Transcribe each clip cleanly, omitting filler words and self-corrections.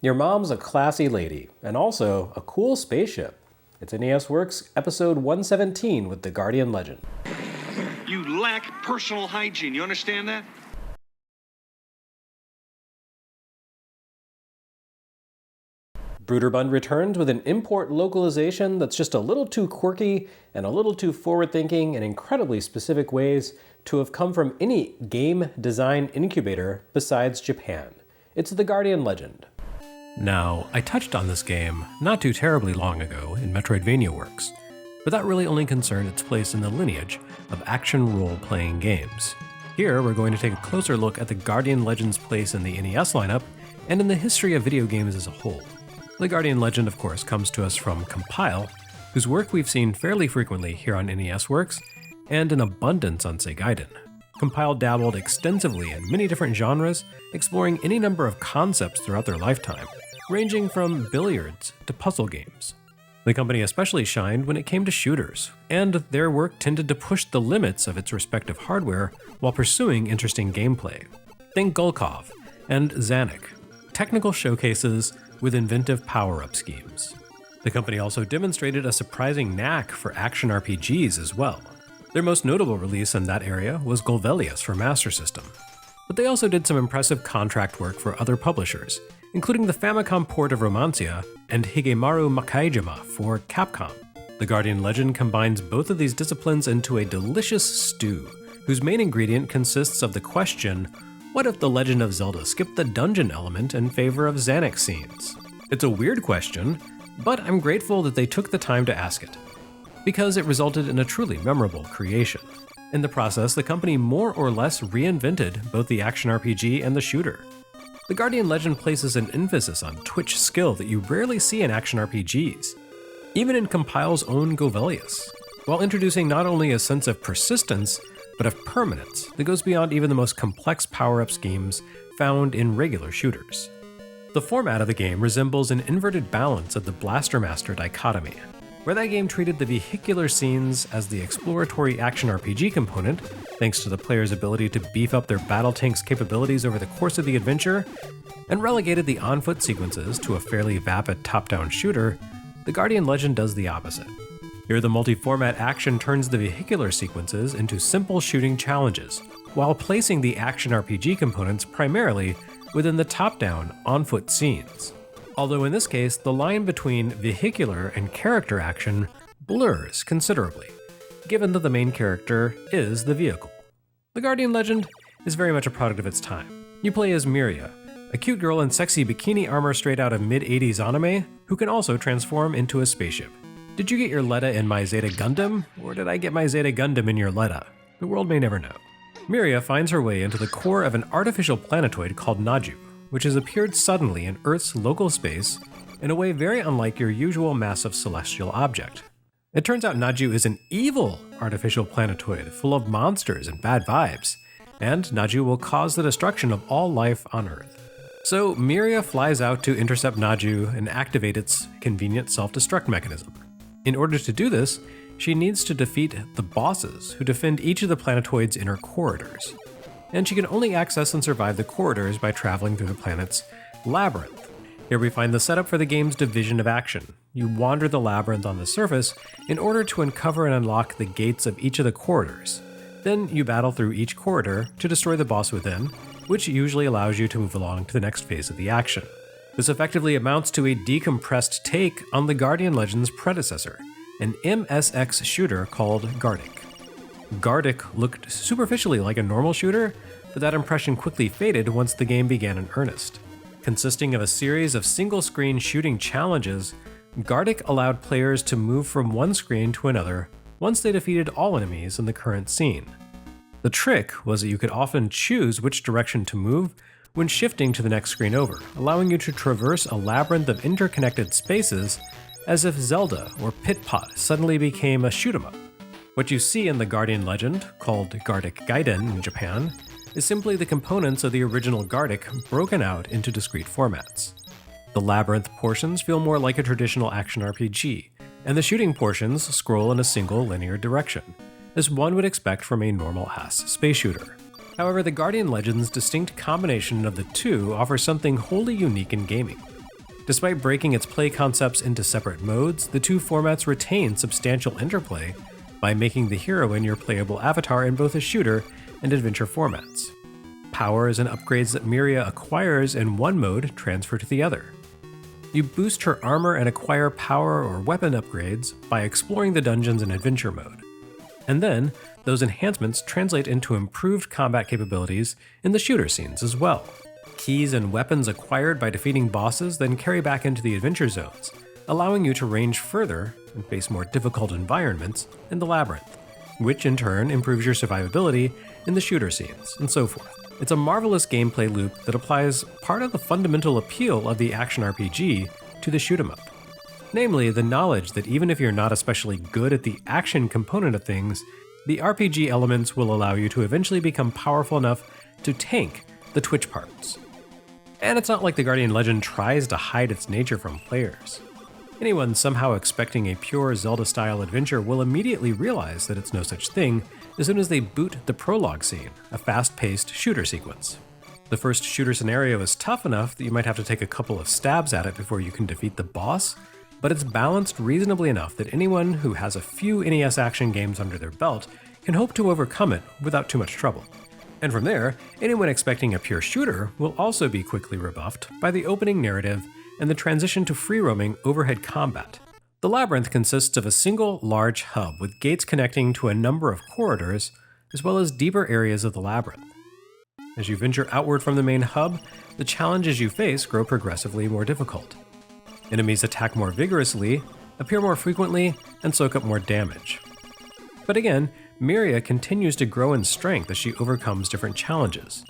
Your mom's a classy lady, and also a cool spaceship. It's NES Works, episode 117 with the Guardian Legend. You lack personal hygiene, you understand that? Bruderbund returns with an import localization that's just a little too quirky and a little too forward-thinking in incredibly specific ways to have come from any game design incubator besides Japan. It's the Guardian Legend. Now, I touched on this game not too terribly long ago in Metroidvania Works, but that really only concerned its place in the lineage of action role-playing games. Here, we're going to take a closer look at the Guardian Legend's place in the NES lineup and in the history of video games as a whole. The Guardian Legend, of course, comes to us from Compile, whose work we've seen fairly frequently here on NES Works, and in abundance on Seigaiden. Compile dabbled extensively in many different genres, exploring any number of concepts throughout their lifetime, ranging from billiards to puzzle games. The company especially shined when it came to shooters, and their work tended to push the limits of its respective hardware while pursuing interesting gameplay. Think Gulkov and Zanuck, technical showcases with inventive power-up schemes. The company also demonstrated a surprising knack for action RPGs as well. Their most notable release in that area was Golvelius for Master System. But they also did some impressive contract work for other publishers, including the Famicom port of Romancia and Higemaru Makaijima for Capcom. The Guardian Legend combines both of these disciplines into a delicious stew, whose main ingredient consists of the question, what if The Legend of Zelda skipped the dungeon element in favor of Zanuck scenes? It's a weird question, but I'm grateful that they took the time to ask it, because it resulted in a truly memorable creation. In the process, the company more or less reinvented both the action RPG and the shooter. The Guardian Legend places an emphasis on twitch skill that you rarely see in action RPGs, even in Compile's own Golvelius, while introducing not only a sense of persistence, but of permanence that goes beyond even the most complex power-up schemes found in regular shooters. The format of the game resembles an inverted balance of the Blaster Master dichotomy, where that game treated the vehicular scenes as the exploratory action RPG component, thanks to the player's ability to beef up their battle tank's capabilities over the course of the adventure, and relegated the on-foot sequences to a fairly vapid top-down shooter. The Guardian Legend does the opposite. Here, the multi-format action turns the vehicular sequences into simple shooting challenges, while placing the action RPG components primarily within the top-down, on-foot scenes. Although in this case, the line between vehicular and character action blurs considerably, given that the main character is the vehicle. The Guardian Legend is very much a product of its time. You play as Miria, a cute girl in sexy bikini armor straight out of mid-80s anime, who can also transform into a spaceship. Did you get your Letta in my Zeta Gundam, or did I get my Zeta Gundam in your Letta? The world may never know. Miria finds her way into the core of an artificial planetoid called Naju, which has appeared suddenly in Earth's local space in a way very unlike your usual massive celestial object. It turns out Naju is an evil artificial planetoid full of monsters and bad vibes, and Naju will cause the destruction of all life on Earth. So Miria flies out to intercept Naju and activate its convenient self-destruct mechanism. In order to do this, she needs to defeat the bosses who defend each of the planetoid's inner corridors. And she can only access and survive the corridors by traveling through the planet's labyrinth. Here we find the setup for the game's division of action. You wander the labyrinth on the surface in order to uncover and unlock the gates of each of the corridors. Then you battle through each corridor to destroy the boss within, which usually allows you to move along to the next phase of the action. This effectively amounts to a decompressed take on the Guardian Legend's predecessor, an MSX shooter called Gartic. Gartic looked superficially like a normal shooter, but that impression quickly faded once the game began in earnest. Consisting of a series of single-screen shooting challenges, Gartic allowed players to move from one screen to another once they defeated all enemies in the current scene. The trick was that you could often choose which direction to move when shifting to the next screen over, allowing you to traverse a labyrinth of interconnected spaces as if Zelda or Pit-Pot suddenly became a shoot-'em-up. What you see in the Guardian Legend, called Gartic Gaiden in Japan, is simply the components of the original Gartic broken out into discrete formats. The labyrinth portions feel more like a traditional action RPG, and the shooting portions scroll in a single linear direction, as one would expect from a normal-ass space shooter. However, the Guardian Legend's distinct combination of the two offers something wholly unique in gaming. Despite breaking its play concepts into separate modes, the two formats retain substantial interplay by making the heroine your playable avatar in both a shooter and adventure formats. Powers and upgrades that Miria acquires in one mode transfer to the other. You boost her armor and acquire power or weapon upgrades by exploring the dungeons in adventure mode. And then, those enhancements translate into improved combat capabilities in the shooter scenes as well. Keys and weapons acquired by defeating bosses then carry back into the adventure zones, allowing you to range further and face more difficult environments in the labyrinth, which in turn improves your survivability in the shooter scenes, and so forth. It's a marvelous gameplay loop that applies part of the fundamental appeal of the action RPG to the shoot 'em up. Namely, the knowledge that even if you're not especially good at the action component of things, the RPG elements will allow you to eventually become powerful enough to tank the twitch parts. And it's not like the Guardian Legend tries to hide its nature from players. Anyone somehow expecting a pure Zelda-style adventure will immediately realize that it's no such thing as soon as they boot the prologue scene, a fast-paced shooter sequence. The first shooter scenario is tough enough that you might have to take a couple of stabs at it before you can defeat the boss, but it's balanced reasonably enough that anyone who has a few NES action games under their belt can hope to overcome it without too much trouble. And from there, anyone expecting a pure shooter will also be quickly rebuffed by the opening narrative and the transition to free-roaming overhead combat. The labyrinth consists of a single large hub with gates connecting to a number of corridors, as well as deeper areas of the labyrinth. As you venture outward from the main hub, the challenges you face grow progressively more difficult. Enemies attack more vigorously, appear more frequently, and soak up more damage. But again, Miria continues to grow in strength as she overcomes different challenges.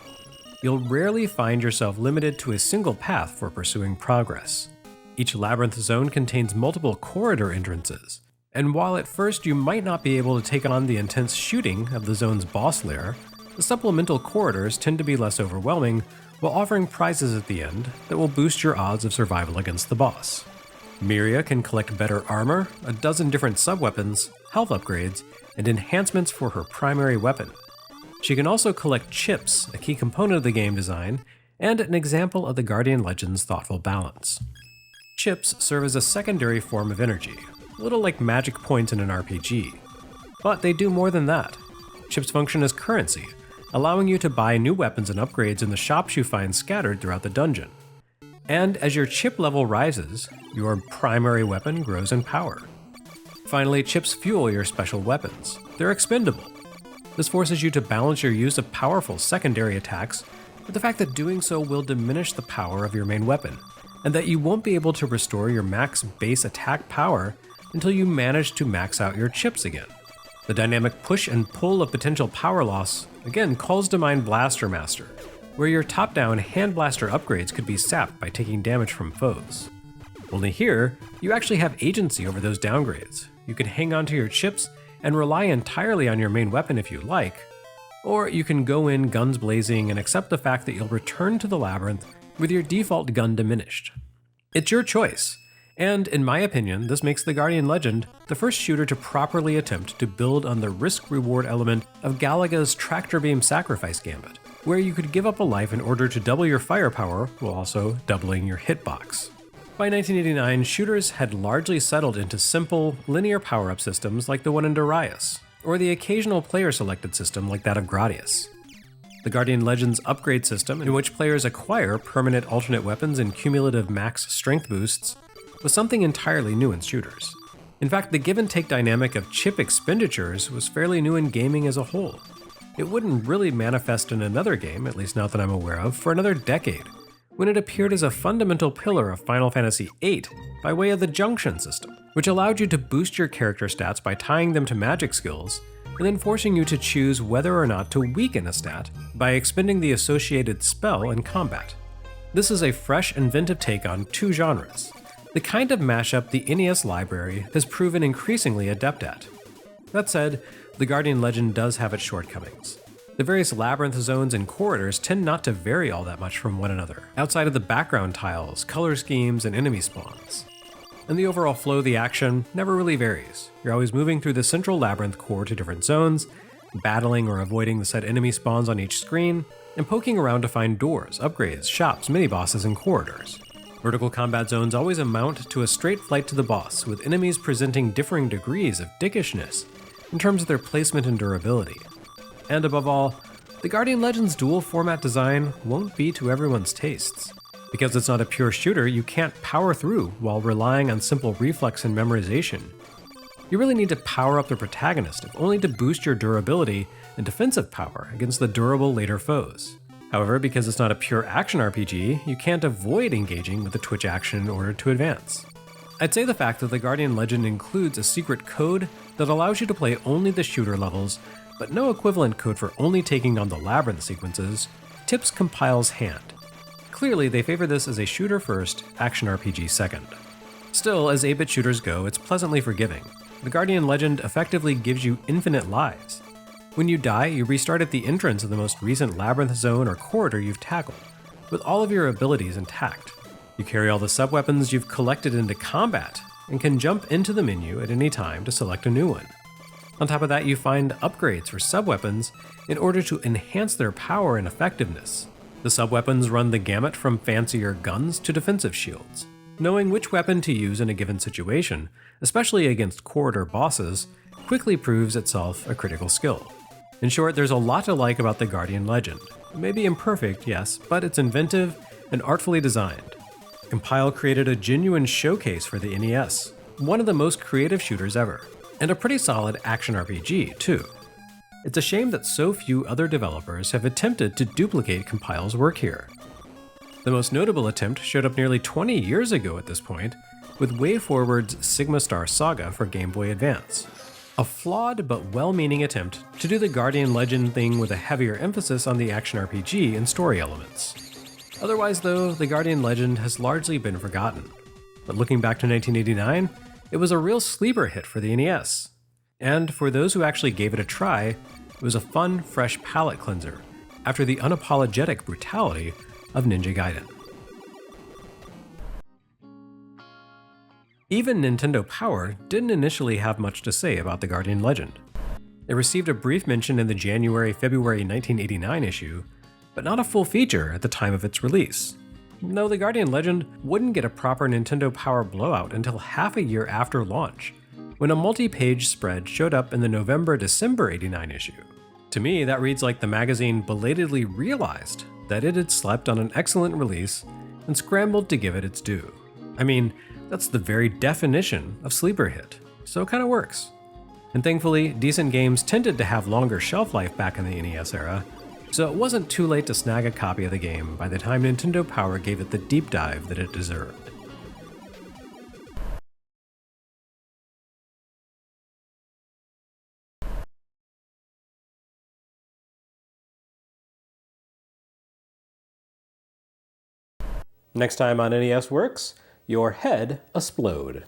You'll rarely find yourself limited to a single path for pursuing progress. Each labyrinth zone contains multiple corridor entrances, and while at first you might not be able to take on the intense shooting of the zone's boss lair, the supplemental corridors tend to be less overwhelming while offering prizes at the end that will boost your odds of survival against the boss. Miria can collect better armor, a dozen different sub-weapons, health upgrades, and enhancements for her primary weapon. She can also collect chips, a key component of the game design, and an example of the Guardian Legend's thoughtful balance. Chips serve as a secondary form of energy, a little like magic points in an RPG. But they do more than that. Chips function as currency, allowing you to buy new weapons and upgrades in the shops you find scattered throughout the dungeon. And as your chip level rises, your primary weapon grows in power. Finally, chips fuel your special weapons. They're expendable. This forces you to balance your use of powerful secondary attacks with the fact that doing so will diminish the power of your main weapon, and that you won't be able to restore your max base attack power until you manage to max out your chips again. The dynamic push and pull of potential power loss again calls to mind Blaster Master, where your top-down hand blaster upgrades could be sapped by taking damage from foes. Only here, you actually have agency over those downgrades. You can hang on to your chips and rely entirely on your main weapon if you like, or you can go in guns blazing and accept the fact that you'll return to the labyrinth with your default gun diminished. It's your choice, and in my opinion, this makes the Guardian Legend the first shooter to properly attempt to build on the risk-reward element of Galaga's tractor beam sacrifice gambit, where you could give up a life in order to double your firepower while also doubling your hitbox. By 1989, shooters had largely settled into simple, linear power-up systems like the one in Darius, or the occasional player-selected system like that of Gradius. The Guardian Legend's upgrade system, in which players acquire permanent alternate weapons and cumulative max strength boosts, was something entirely new in shooters. In fact, the give-and-take dynamic of chip expenditures was fairly new in gaming as a whole. It wouldn't really manifest in another game, at least not that I'm aware of, for another decade, when it appeared as a fundamental pillar of Final Fantasy VIII by way of the Junction system, which allowed you to boost your character stats by tying them to magic skills, and then forcing you to choose whether or not to weaken a stat by expending the associated spell in combat. This is a fresh, inventive take on two genres, the kind of mashup the NES library has proven increasingly adept at. That said, the Guardian Legend does have its shortcomings. The various labyrinth zones and corridors tend not to vary all that much from one another, outside of the background tiles, color schemes, and enemy spawns. And the overall flow of the action never really varies. You're always moving through the central labyrinth core to different zones, battling or avoiding the set enemy spawns on each screen, and poking around to find doors, upgrades, shops, mini-bosses, and corridors. Vertical combat zones always amount to a straight flight to the boss, with enemies presenting differing degrees of dickishness in terms of their placement and durability. And above all, the Guardian Legend's dual format design won't be to everyone's tastes. Because it's not a pure shooter, you can't power through while relying on simple reflex and memorization. You really need to power up the protagonist, if only to boost your durability and defensive power against the durable later foes. However, because it's not a pure action RPG, you can't avoid engaging with the twitch action in order to advance. I'd say the fact that the Guardian Legend includes a secret code that allows you to play only the shooter levels, but no equivalent code for only taking on the labyrinth sequences, tips Compile's hand. Clearly, they favor this as a shooter first, action RPG second. Still, as 8-bit shooters go, it's pleasantly forgiving. The Guardian Legend effectively gives you infinite lives. When you die, you restart at the entrance of the most recent labyrinth zone or corridor you've tackled, with all of your abilities intact. You carry all the sub-weapons you've collected into combat, and can jump into the menu at any time to select a new one. On top of that, you find upgrades for sub-weapons in order to enhance their power and effectiveness. The sub-weapons run the gamut from fancier guns to defensive shields. Knowing which weapon to use in a given situation, especially against corridor bosses, quickly proves itself a critical skill. In short, there's a lot to like about the Guardian Legend. It may be imperfect, yes, but it's inventive and artfully designed. Compile created a genuine showcase for the NES, one of the most creative shooters ever, and a pretty solid action RPG, too. It's a shame that so few other developers have attempted to duplicate Compile's work here. The most notable attempt showed up nearly 20 years ago at this point, with WayForward's Sigma Star Saga for Game Boy Advance. A flawed but well-meaning attempt to do the Guardian Legend thing with a heavier emphasis on the action RPG and story elements. Otherwise though, the Guardian Legend has largely been forgotten. But looking back to 1989, it was a real sleeper hit for the NES. And for those who actually gave it a try, it was a fun, fresh palate cleanser after the unapologetic brutality of Ninja Gaiden. Even Nintendo Power didn't initially have much to say about the Guardian Legend. It received a brief mention in the January-February 1989 issue, but not a full feature at the time of its release. No, the Guardian Legend wouldn't get a proper Nintendo Power blowout until half a year after launch, when a multi-page spread showed up in the November-December '89 issue. To me, that reads like the magazine belatedly realized that it had slept on an excellent release and scrambled to give it its due. I mean, that's the very definition of sleeper hit, so it kinda works. And thankfully, decent games tended to have longer shelf life back in the NES era, so it wasn't too late to snag a copy of the game by the time Nintendo Power gave it the deep dive that it deserved. Next time on NES Works, your head explode.